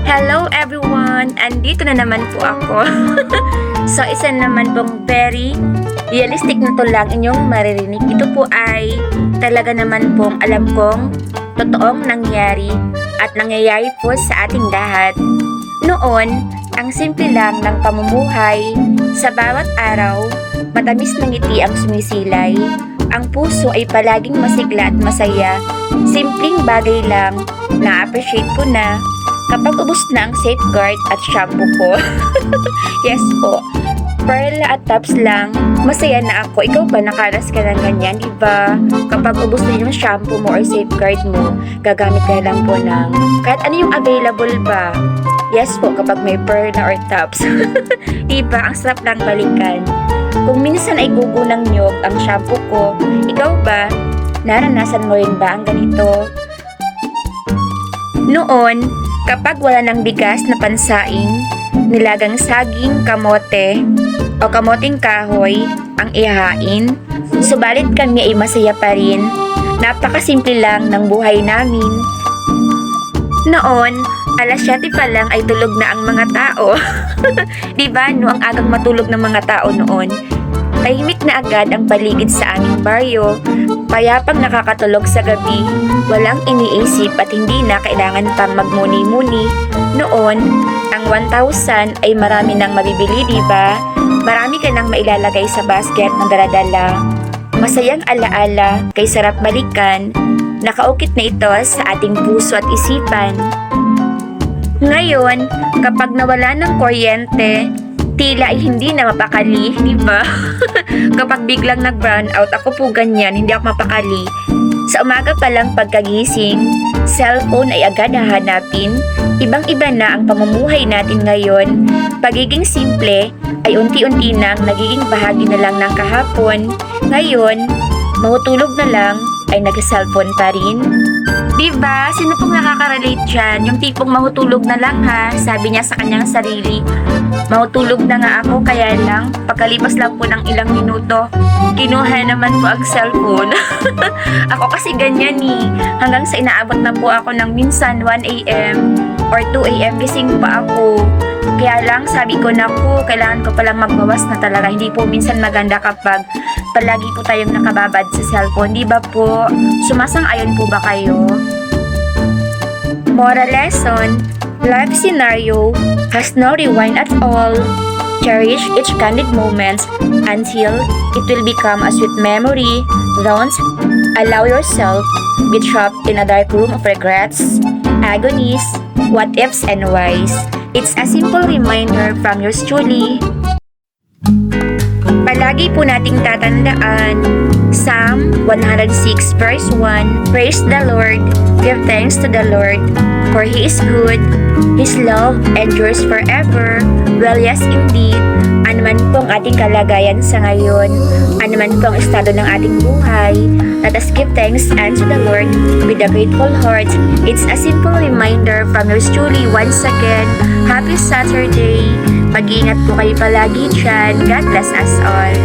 Hello everyone! Andito na naman po ako. So, isa naman pong very realistic na to lang inyong maririnig. Ito po ay talaga naman pong alam kong totoong nangyari at nangyayari po sa ating lahat. Noon, ang simple lang ng pamumuhay, sa bawat araw, matamis na ngiti ang sumisilay. Ang puso ay palaging masigla at masaya. Simpleng bagay lang, na-appreciate ko na kapag ubos na ang safeguard at shampoo ko. Yes po, perla at tops lang, masaya na ako. Ikaw ba nakaras ka ng ganyan, diba? Kapag ubos na yung shampoo mo or safeguard mo, gagamit ka lang po ng kahit ano yung available ba. Yes po, kapag may perla or tops. Diba, ang sarap lang balikan. Kung minsan ay gugo ng nyog ang shampoo ko, ikaw ba, naranasan mo rin ba ang ganito? Noon, kapag wala ng bigas na pansaing, nilagang saging, kamote, o kamoting kahoy ang ihahain, subalit kami ay masaya pa rin. Napakasimple lang ng buhay namin. Noon, alas 7 pa lang ay tulog na ang mga tao. Diba, no, ang agang matulog ng mga tao noon. Tahimik na agad ang paligid sa aming baryo, payapang nakakatulog sa gabi, walang iniisip at hindi na kailangan pang magmuni-muni. Noon, ang 1,000 ay marami nang mabibili, diba? Marami ka nang mailalagay sa basket na daladala. Masayang alaala, kay sarap balikan, nakaukit na ito sa ating puso at isipan. Ngayon, kapag nawala ng kuryente, tila ay hindi na mapakali, di ba? Kapag biglang nag-brown out, ako po ganyan, hindi ako mapakali. Sa umaga pa lang pagkagising, cellphone ay agad hahanapin. Ibang-iba na ang pamumuhay natin ngayon. Pagiging simple ay unti-unti nang nagiging bahagi na lang ng kahapon. Ngayon, mahutulog na lang ay nag-cellphone pa rin. Diba? Sino pong nakaka-relate dyan? Yung tipong mahutulog na lang ha, sabi niya sa kanyang sarili. Mahutulog na nga ako, kaya lang, pagkalipas lang po ng ilang minuto, kinuha naman po ang cellphone. Ako kasi ganyan hanggang sa inaabot na po ako ng minsan 1 a.m. or 2 a.m. gising pa ako. Kaya lang, sabi ko na po, kailangan ko palang magbawas na talaga. Hindi po minsan maganda kapag palagi po tayong nakababad sa cellphone. Di ba po? Sumasang-ayon po ba kayo? Moral lesson, life scenario has no rewind at all. Cherish each candid moment until it will become a sweet memory. Don't allow yourself be trapped in a dark room of regrets, agonies, what ifs and whys. It's a simple reminder from yours truly. Palagi po nating tatandaan, Psalm 106 verse 1, Praise the Lord, give thanks to the Lord, for He is good, His love endures forever. Well, yes indeed, anuman pong ating kalagayan sa ngayon, anuman pong estado ng ating buhay, let us give thanks unto the Lord with a grateful heart. It's a simple reminder from yours truly once again. Happy Saturday! Mag-iingat po kayo palagi dyan. God bless us all.